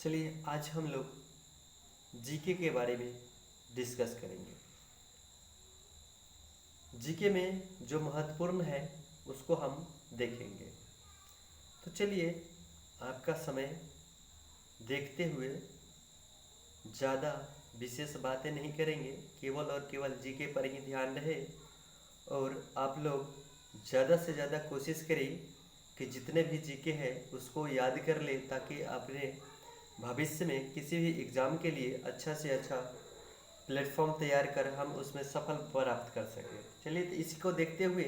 चलिए आज हम लोग जीके के बारे में डिस्कस करेंगे। जीके में जो महत्वपूर्ण है उसको हम देखेंगे। तो चलिए आपका समय देखते हुए ज़्यादा विशेष बातें नहीं करेंगे, केवल और केवल जीके पर ही ध्यान रहे और आप लोग ज़्यादा से ज़्यादा कोशिश करें कि जितने भी जीके हैं उसको याद कर लें, ताकि अपने भविष्य में किसी भी एग्ज़ाम के लिए अच्छा से अच्छा प्लेटफॉर्म तैयार कर हम उसमें सफल प्राप्त कर सकें। चलिए तो इसी को देखते हुए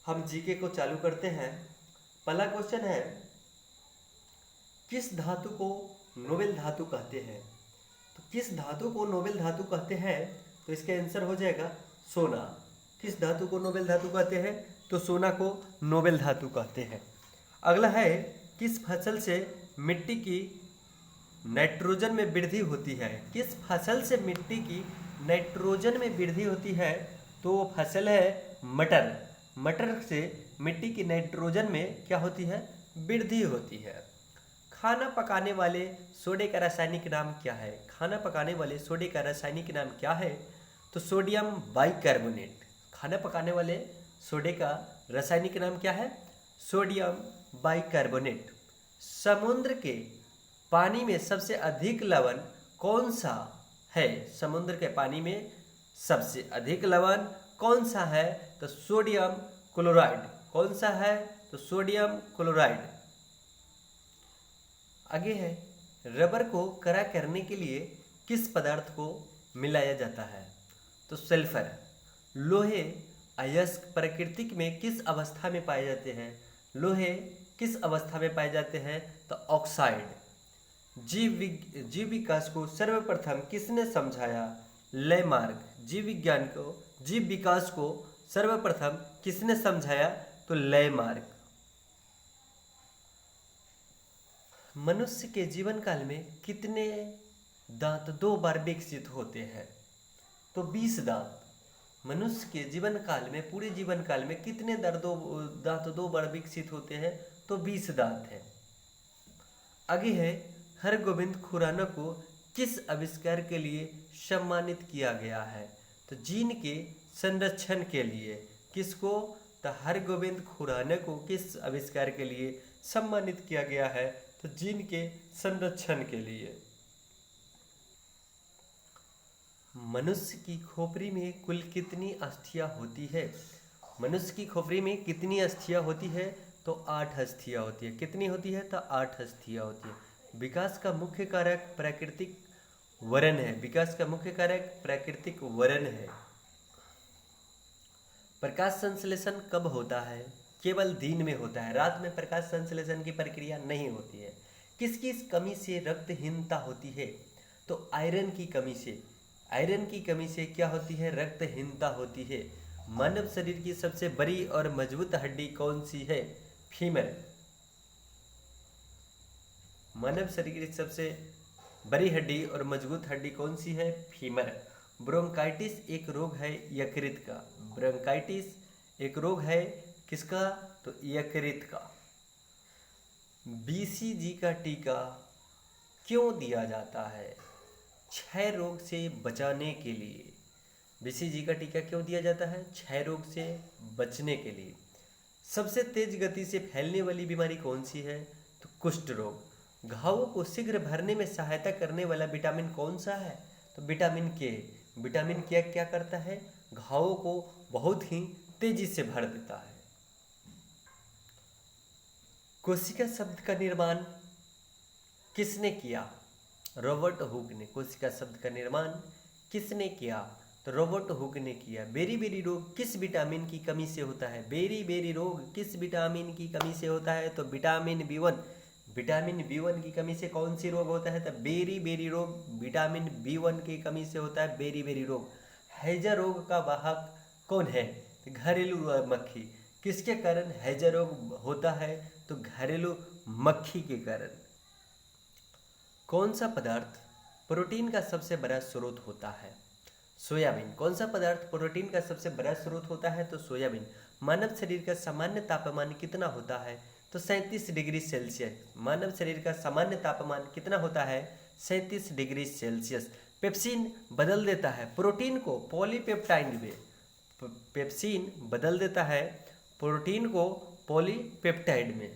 हम जीके को चालू करते हैं। पहला क्वेश्चन है, किस धातु को नोबेल धातु कहते हैं? तो किस धातु को नोबेल धातु कहते हैं? तो इसका आंसर हो जाएगा सोना। किस धातु को नोबेल धातु कहते हैं? तो सोना को नोबेल धातु कहते हैं। अगला है, किस फसल से मिट्टी की नाइट्रोजन में वृद्धि होती है? किस फसल से मिट्टी की नाइट्रोजन में वृद्धि होती है? तो वो फसल है मटर। मटर से मिट्टी की नाइट्रोजन में क्या होती है? वृद्धि होती है। खाना पकाने वाले सोडे का रासायनिक नाम क्या है? खाना पकाने वाले सोडे का रासायनिक नाम क्या है? तो सोडियम बाइकार्बोनेट। खाना पकाने वाले सोडे का रासायनिक नाम क्या है? Sodium bicarbonate. समुद्र के पानी में सबसे अधिक लवण कौन सा है? समुद्र के पानी में सबसे अधिक लवण कौन सा है? तो सोडियम क्लोराइड। कौन सा है? तो सोडियम क्लोराइड। आगे है, रबर को कड़ा करने के लिए किस पदार्थ को मिलाया जाता है? तो सल्फर। लोहे अयस्क प्रकृति में किस अवस्था में पाए जाते हैं? लोहे किस अवस्था में पाए जाते हैं? तो ऑक्साइड। जीव विकास को सर्वप्रथम किसने समझाया? लेमार्क। जीव विकास को सर्वप्रथम किसने समझाया? तो लेमार्क। मनुष्य के जीवन काल में कितने दांत 2 बार विकसित होते हैं? तो 20 दांत। मनुष्य के जीवन काल में, पूरे जीवन काल में कितने दांत 2 बार विकसित होते हैं? तो 20 दांत है। आगे है, हरगोविंद खुराना को किस आविष्कार के लिए सम्मानित किया गया है? तो जीन के संरक्षण के लिए। किसको? तो हरगोविंद खुराना को किस आविष्कार के लिए सम्मानित किया गया है? तो जीन के संरक्षण के लिए। मनुष्य की खोपड़ी में कुल कितनी अस्थियां होती है? मनुष्य की खोपड़ी में कितनी अस्थियां होती है? तो 8 अस्थियां होती है। कितनी होती है? तो 8 अस्थियां होती है। विकास का मुख्य कारक प्राकृतिक वरण है। विकास का मुख्य कारक प्राकृतिक वरण है। प्रकाश संश्लेषण कब होता है? केवल दिन में होता है, रात में प्रकाश संश्लेषण की प्रक्रिया नहीं होती है। किसकी कमी से रक्तहीनता होती है? तो आयरन की कमी से। आयरन की कमी से क्या होती है? रक्तहीनता होती है। मानव शरीर की सबसे बड़ी और मजबूत हड्डी कौन सी है? फीमर। मानव शरीर की सबसे बड़ी हड्डी और मजबूत हड्डी कौन सी है? फीमर। ब्रोंकाइटिस एक रोग है यकृत का। ब्रोंकाइटिस एक रोग है किसका? तो यकृत का। बीसीजी का टीका क्यों दिया जाता है? क्षय रोग से बचाने के लिए। बीसीजी का टीका क्यों दिया जाता है? क्षय रोग से बचने के लिए। सबसे तेज गति से फैलने वाली बीमारी कौन सी है? तो कुष्ठ रोग। घावों को शीघ्र भरने में सहायता करने वाला विटामिन कौन सा है? तो विटामिन के। विटामिन के क्या करता है? घावों को बहुत ही तेजी से भर देता है। कोशिका शब्द का निर्माण किसने किया? रॉबर्ट हुक ने। कोशिका शब्द का निर्माण किसने किया? तो रॉबर्ट हुक ने किया। बेरी बेरी रोग किस विटामिन की कमी से होता है? बेरी बेरी रोग किस विटामिन की कमी से होता है? तो विटामिन B1। विटामिन B1 की कमी से कौन सी रोग होता है? तो बेरी बेरी रोग विटामिन B1 की कमी से होता है बेरी बेरी रोग। हैजा रोग का वाहक कौन है? घरेलू मक्खी। किसके कारण हैजा रोग होता है? तो घरेलू मक्खी के कारण। कौन सा पदार्थ प्रोटीन का सबसे बड़ा स्रोत होता है? सोयाबीन। कौन सा पदार्थ प्रोटीन का सबसे बड़ा स्रोत होता है? तो सोयाबीन। मानव शरीर का सामान्य तापमान कितना होता है? तो तो 37 डिग्री सेल्सियस। मानव शरीर का सामान्य तापमान कितना होता है? 37 डिग्री सेल्सियस। पेप्सिन बदल देता है प्रोटीन को पॉलीपेप्टाइड में। पेप्सिन बदल देता है प्रोटीन को पॉलीपेप्टाइड में।